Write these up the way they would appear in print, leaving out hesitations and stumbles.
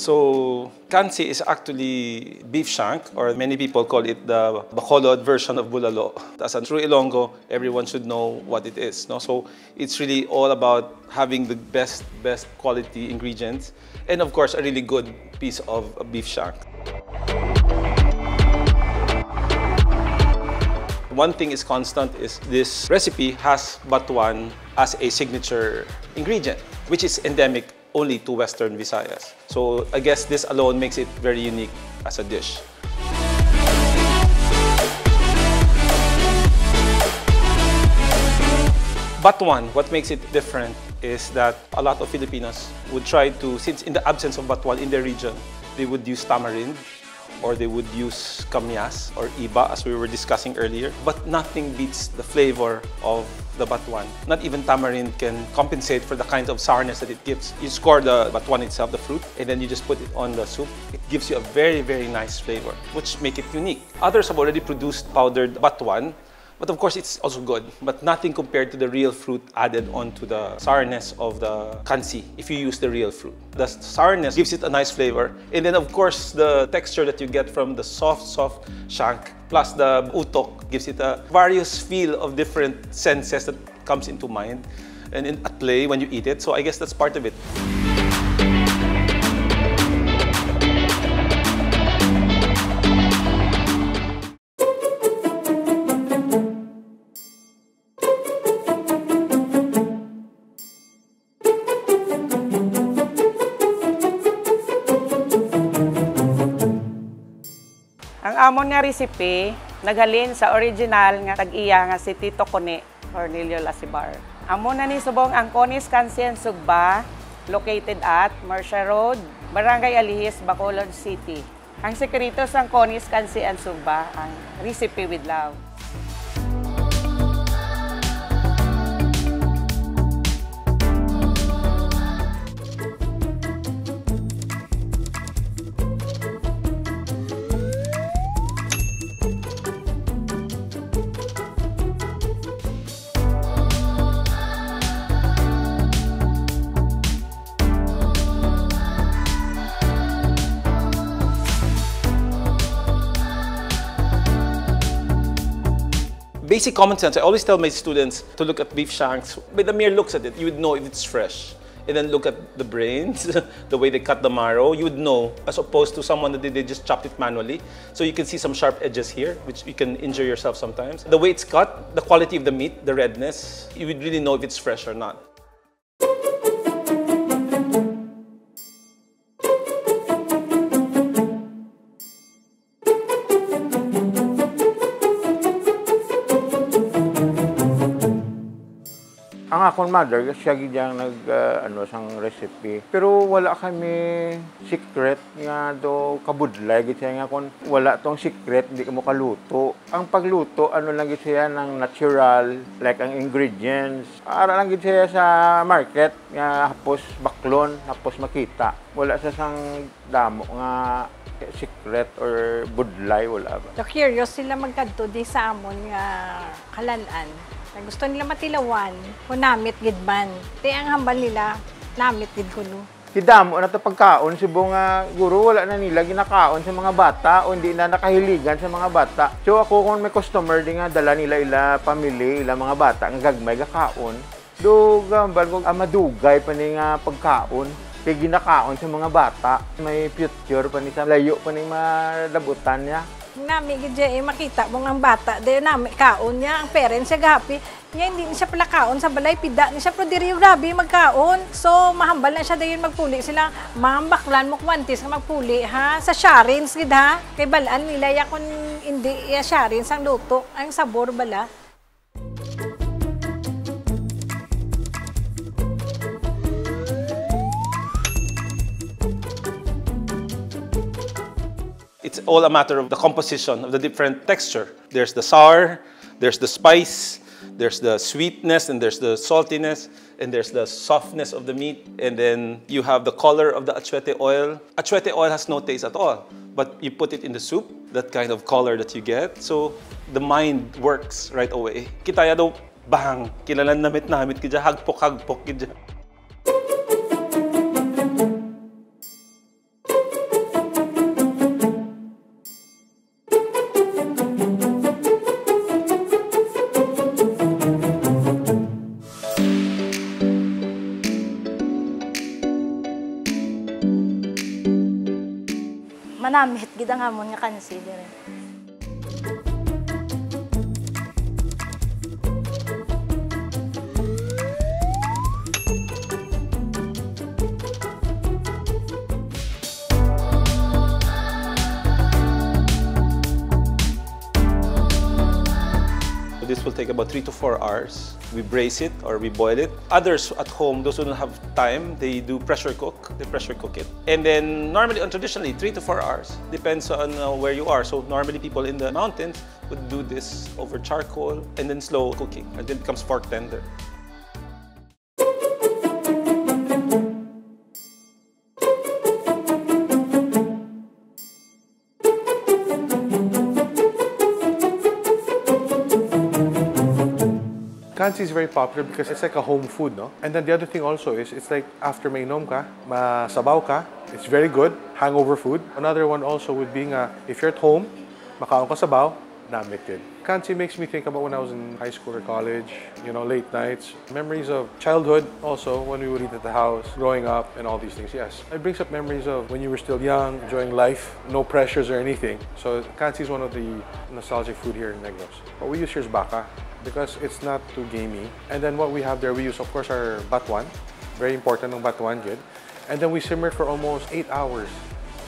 So, Cansi is actually beef shank, or many people call it the Bacolod version of bulalo. As a true Ilonggo, everyone should know what it is. No? So, it's really all about having the best quality ingredients, and of course, a really good piece of beef shank. One thing is constant is this recipe has batuan as a signature ingredient, which is endemic only to Western Visayas. So I guess this alone makes it very unique as a dish. Batuan, what makes it different is that a lot of Filipinos would try to, since in the absence of batuan in their region, they would use tamarind, or they would use kamyas or iba, as we were discussing earlier. But nothing beats the flavor of the batuan. Not even tamarind can compensate for the kind of sourness that it gives. You score the batuan itself, the fruit, and then you just put it on the soup. It gives you a very nice flavor, which make it unique. Others have already produced powdered batuan, but of course it's also good, but nothing compared to the real fruit added onto the sourness of the Cansi if you use the real fruit. The sourness gives it a nice flavor, and then of course the texture that you get from the soft shank plus the utok gives it a various feel of different senses that comes into mind and at play when you eat it. So I guess that's part of it. Ang amon nga recipe, naghalin sa original nga tag-iya nga si Tito Cone, Cornelio Lasibar. Amon na ni subong ang Conis Cansi and Sugba, located at Marcia Road, Barangay Alihis, Bacolod City. Ang sekreto sa Conis Cansi and Sugba, ang recipe with love. Basic common sense, I always tell my students to look at beef shanks. By the mere looks at it, you would know if it's fresh. And then look at the brains, the way they cut the marrow, you would know, as opposed to someone that they just chopped it manually. So you can see some sharp edges here, which you can injure yourself sometimes. The way it's cut, the quality of the meat, the redness, you would really know if it's fresh or not. Ang akong mother, siya giyang sang recipe. Pero wala kami secret nga do kabudlay. Gitya nga kung wala tong secret, hindi ka mo kaluto. Ang pagluto, lang gitya ng natural, like ang ingredients. Ara lang gitya sa market, nga hapos baklon, hapos makita. Wala sa sang damo nga secret or budlay, wala ba. So curious sila magkadto di sa amon nga kalalan. Gusto nila matilawan, kung namit gidman. Di ang hambal nila, namit gid kuno. Hidamo na ito pagkaon, sibo nga guro, wala na nila ginakaon sa mga bata o hindi na nakahiligan sa mga bata. So ako kung may customer, di nga dala nila ila pamili, ila mga bata, nga gagmay gakaon. Do gambal ko, madugay pa ni nga pagkaon. Kaya ginakaon sa mga bata, may future pa ni sa layo pa ni madabutan niya. Nami gidya makita mo ang bata, dayo nami kaon niya, ang parents siya gapi. Niya hindi siya pala kaon sa balay, pida ni siya, pero diri grabe magkaon. So mahambal na siya dayon magpuli sila. Ma'am, baklan mo kwantis nga magpuli ha, sa sharins gid ha. Kay balaan nila ya kun hindi ya sharins ang luto, ang sabor bala. It's all a matter of the composition of the different texture. There's the sour, there's the spice, there's the sweetness, and there's the saltiness, and there's the softness of the meat, and then you have the color of the achuete oil. Achuete oil has no taste at all, but you put it in the soup, that kind of color that you get, so the mind works right away. Kitaya daw bang, kilalan namit kidya, hagpok kidya. Manamit gid ang amon nga kansi dire. This will take about 3 to 4 hours. We brace it or we boil it. Others at home, those who don't have time, they do pressure cook. They pressure cook it. And then normally, traditionally, 3 to 4 hours. Depends on where you are. So normally people in the mountains would do this over charcoal and then slow cooking until it becomes fork tender. Cansi is very popular because it's like a home food, no? And then the other thing also is, it's like after mainom ka, masabaw ka, it's very good, hangover food. Another one also would be if you're at home, makaon ka sabaw, namit din. Cansi makes me think about when I was in high school or college, you know, late nights, memories of childhood also, when we would eat at the house, growing up, and all these things, yes. It brings up memories of when you were still young, enjoying life, no pressures or anything. So Cansi is one of the nostalgic food here in Negros. What we use here is baka, because it's not too gamey. And then what we have there, we use, of course, our batuan. Very important ng batuan, good. And then we simmer it for almost 8 hours.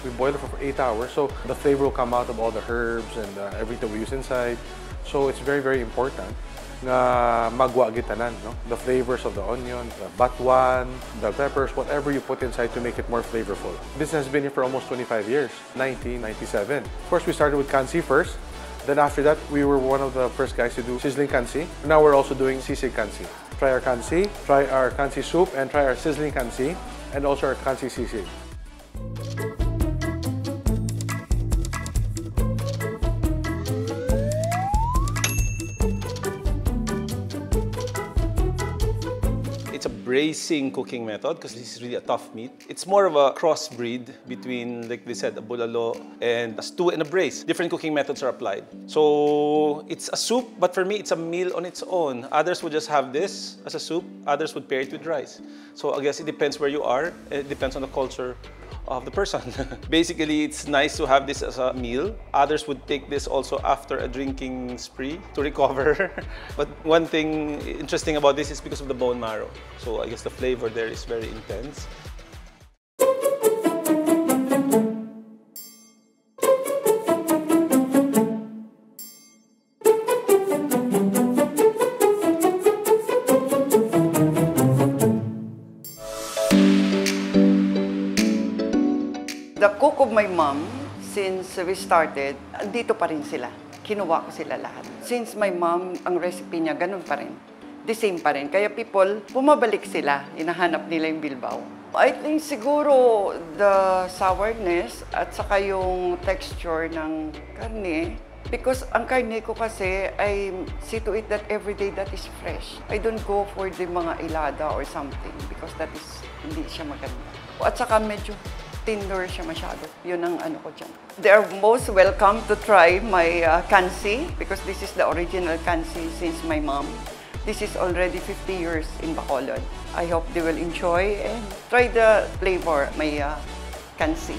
We boil it for 8 hours, so the flavor will come out of all the herbs and everything we use inside. So it's very, very important na magwa gitanan, no? The flavors of the onion, the batuan, the peppers, whatever you put inside to make it more flavorful. This has been here for almost 25 years, 1997. Of course, we started with Cansi first. Then after that, we were one of the first guys to do sizzling Cansi. Now we're also doing sisig Cansi. Try our Cansi, try our Cansi soup, and try our sizzling Cansi, and also our Cansi sisig. It's a bracing cooking method because this is really a tough meat. It's more of a crossbreed between, like they said, a bulalo and a stew and a brace. Different cooking methods are applied. So it's a soup, but for me, it's a meal on its own. Others would just have this as a soup. Others would pair it with rice. So I guess it depends where you are. It depends on the culture of the person. Basically, it's nice to have this as a meal. Others would take this also after a drinking spree to recover. But one thing interesting about this is because of the bone marrow. So I guess the flavor there is very intense. The cook of my mom, since we started, dito pa rin sila. Kinuha ko sila lahat. Since my mom, ang recipe niya, ganun pa rin. The same pa rin. Kaya people, bumabalik sila. Hinahanap nila yung Bilbao. I think siguro the sourness at saka yung texture ng karne. Because ang karne ko kasi, I see to it that every day that is fresh. I don't go for the mga ilada or something because that is, hindi siya maganda. At saka medyo tender siya masyado. Yun ang ano ko dyan. They are most welcome to try my Cansi because this is the original Cansi since my mom. This is already 50 years in Bacolod. I hope they will enjoy and try the flavor, my Cansi.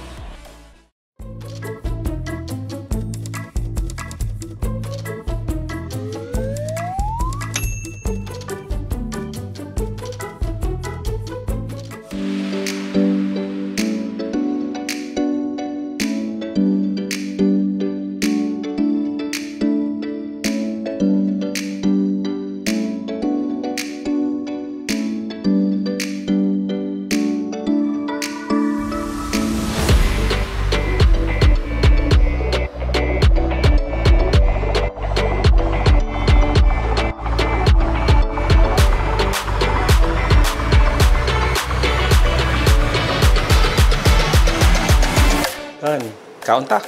Kaunta.